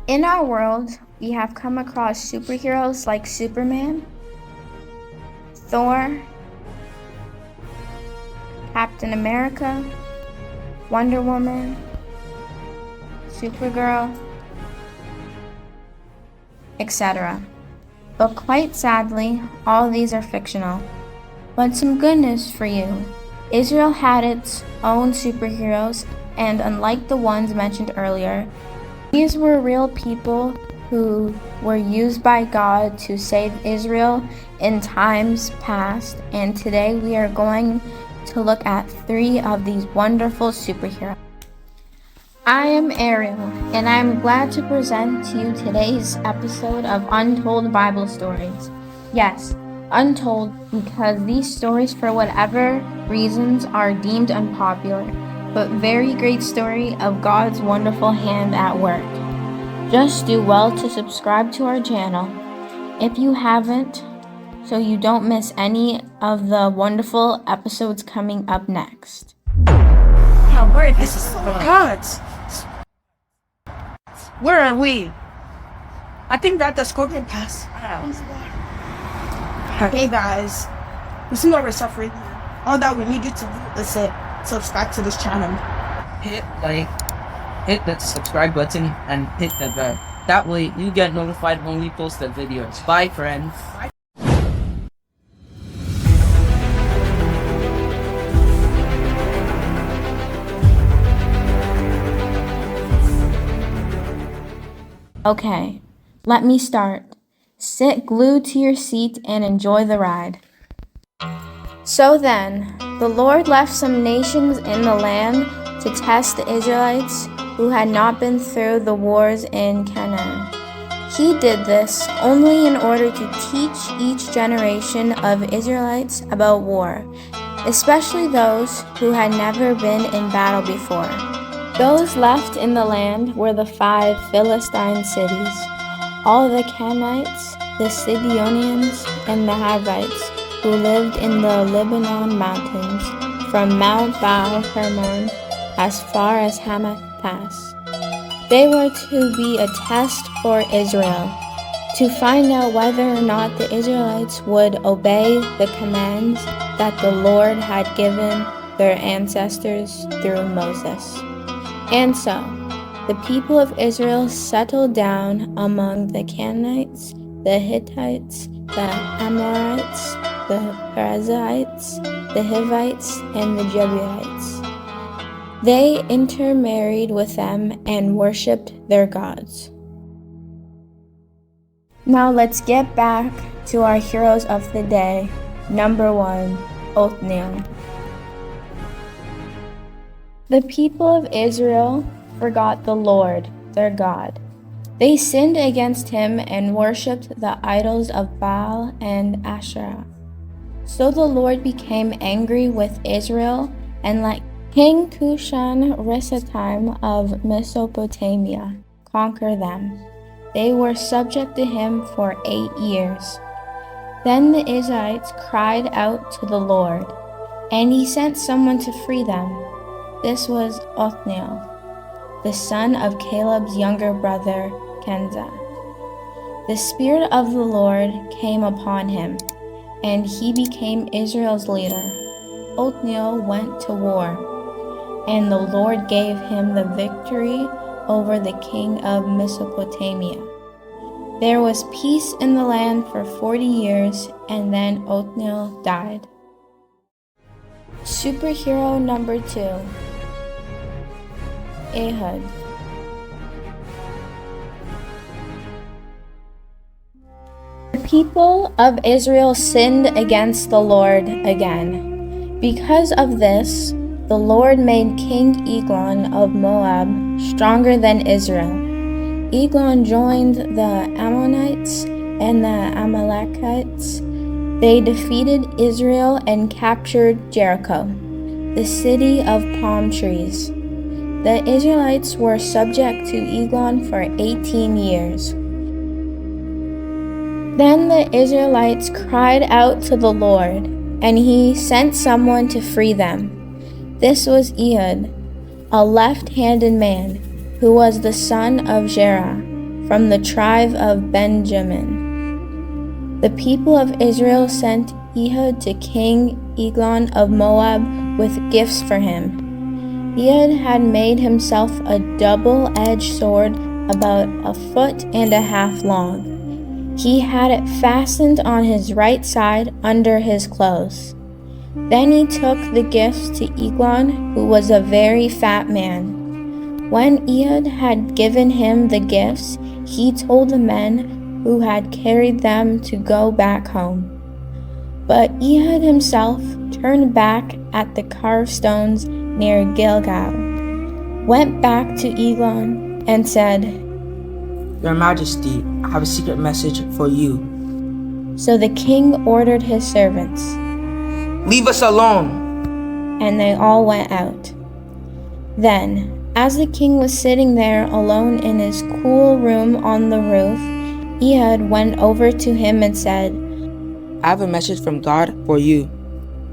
In our world, we have come across superheroes like Superman, Thor, Captain America, Wonder Woman, Supergirl, etc. But quite sadly, all these are fictional. But some good news for you. Israel had its own superheroes, and unlike the ones mentioned earlier, these were real people who were used by God to save Israel in times past, and today we are going to look at 3 of these wonderful superheroes. I am Ariel, and I am glad to present to you today's episode of Untold Bible Stories. Yes, untold, because these stories, for whatever reasons, are deemed unpopular, but very great story of God's wonderful hand at work. Just do well to subscribe to our channel if you haven't, so you don't miss any of the wonderful episodes coming up next. Oh, where this is God. Where are we? I think that's the Scorpion Pass. Hey guys, this is what we're suffering. All that we need you to do is subscribe to this channel. Hit the subscribe button and hit the bell. That way you get notified when we post the videos. Bye friends. Okay, let me start. Sit glued to your seat and enjoy the ride. So then, the Lord left some nations in the land to test the Israelites who had not been through the wars in Canaan. He did this only in order to teach each generation of Israelites about war, especially those who had never been in battle before. Those left in the land were the 5 Philistine cities, all the Canaanites, the Sidonians, and the Hivites, who lived in the Lebanon Mountains, from Mount Baal Hermon as far as Hamath Pass. They were to be a test for Israel, to find out whether or not the Israelites would obey the commands that the Lord had given their ancestors through Moses. And so, the people of Israel settled down among the Canaanites, the Hittites, the Amorites, the Perizzites, the Hivites, and the Jebusites. They intermarried with them and worshipped their gods. Now let's get back to our heroes of the day. Number 1, Othniel. The people of Israel forgot the Lord, their God. They sinned against him and worshipped the idols of Baal and Asherah. So the Lord became angry with Israel and let King Cushan-Rishathaim of Mesopotamia conquer them. They were subject to him for 8 years. Then the Israelites cried out to the Lord, and he sent someone to free them. This was Othniel, the son of Caleb's younger brother, Kenza. The Spirit of the Lord came upon him, and he became Israel's leader. Othniel went to war, and the Lord gave him the victory over the king of Mesopotamia. There was peace in the land for 40 years, and then Othniel died. Superhero number 2, Ehud. The people of Israel sinned against the Lord again. Because of this, the Lord made King Eglon of Moab stronger than Israel. Eglon joined the Ammonites and the Amalekites. They defeated Israel and captured Jericho, the city of palm trees. The Israelites were subject to Eglon for 18 years. Then the Israelites cried out to the Lord, and he sent someone to free them. This was Ehud, a left-handed man, who was the son of Zerah, from the tribe of Benjamin. The people of Israel sent Ehud to King Eglon of Moab with gifts for him. Ehud had made himself a double-edged sword about 1.5 feet long. He had it fastened on his right side under his clothes. Then he took the gifts to Eglon, who was a very fat man. When Ehud had given him the gifts, he told the men who had carried them to go back home. But Ehud himself turned back at the carved stones near Gilgal, went back to Eglon, and said, "Your Majesty, I have a secret message for you." So the king ordered his servants, "Leave us alone." and they all went out. Then, as the king was sitting there alone in his cool room on the roof, Ehud went over to him and said, "I have a message from God for you."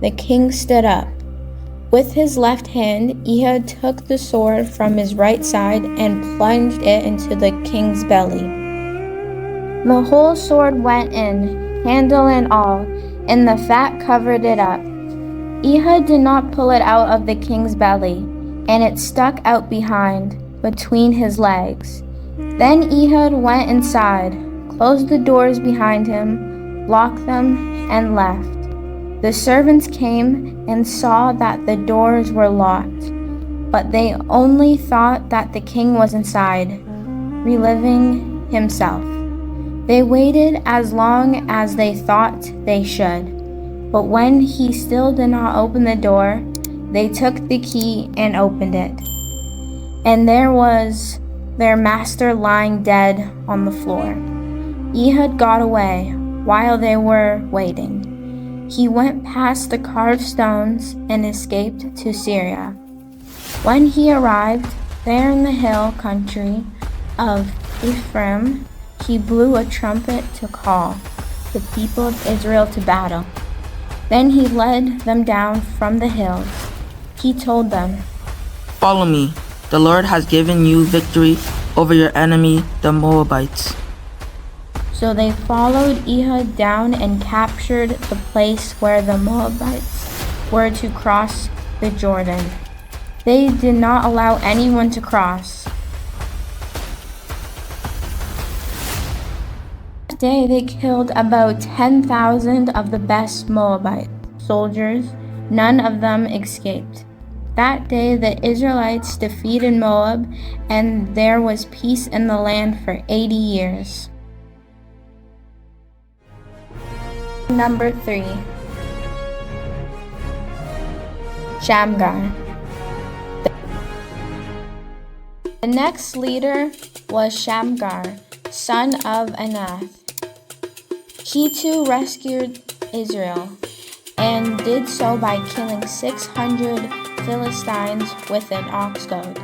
The king stood up. With his left hand, Ehud took the sword from his right side and plunged it into the king's belly. The whole sword went in, handle and all, and the fat covered it up. Ehud did not pull it out of the king's belly, and it stuck out behind, between his legs. Then Ehud went inside, closed the doors behind him, locked them, and left. The servants came and saw that the doors were locked, but they only thought that the king was inside, relieving himself. They waited as long as they thought they should, but when he still did not open the door, they took the key and opened it. And there was their master lying dead on the floor. Ehud got away while they were waiting. He went past the carved stones and escaped to Syria. When he arrived there in the hill country of Ephraim, he blew a trumpet to call the people of Israel to battle. Then he led them down from the hills. He told them, "Follow me. The Lord has given you victory over your enemy, the Moabites." So they followed Ehud down and captured the place where the Moabites were to cross the Jordan. They did not allow anyone to cross. That day they killed about 10,000 of the best Moabite soldiers. None of them escaped. That day the Israelites defeated Moab, and there was peace in the land for 80 years. Number 3. Shamgar. The next leader was Shamgar, son of Anath. He too rescued Israel, and did so by killing 600 Philistines with an ox goad.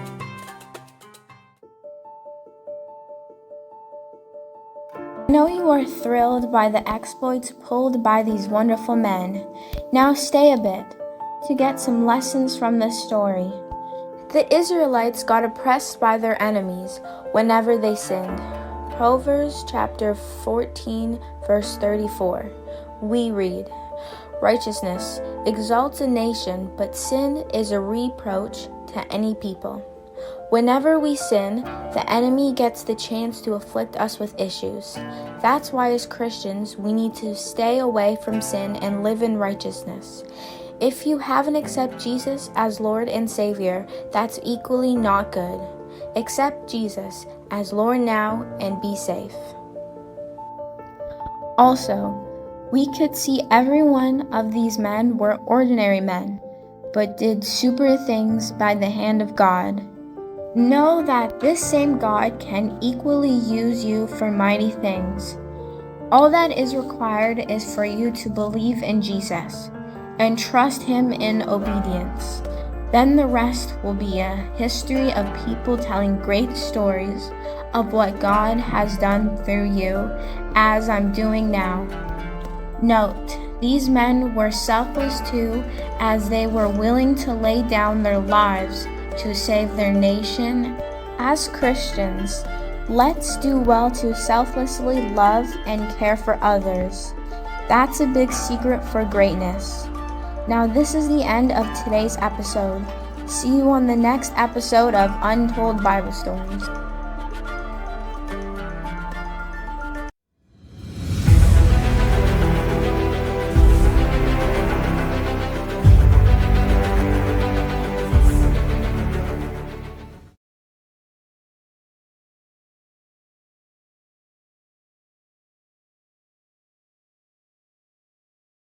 I know you are thrilled by the exploits pulled by these wonderful men. Now stay a bit to get some lessons from this story. The Israelites got oppressed by their enemies whenever they sinned. Proverbs chapter 14, verse 34. We read, "Righteousness exalts a nation, but sin is a reproach to any people." Whenever we sin, the enemy gets the chance to afflict us with issues. That's why as Christians, we need to stay away from sin and live in righteousness. If you haven't accepted Jesus as Lord and Savior, that's equally not good. Accept Jesus as Lord now and be safe. Also, we could see every one of these men were ordinary men, but did super things by the hand of God. Know that this same God can equally use you for mighty things. All that is required is for you to believe in Jesus and trust Him in obedience. Then the rest will be a history of people telling great stories of what God has done through you, as I'm doing now. Note, these men were selfless too, as they were willing to lay down their lives to save their nation. As Christians, Let's do well to selflessly love and care for others. That's a big secret for greatness. Now, this is the end of today's episode. See you on the next episode of Untold Bible Stories.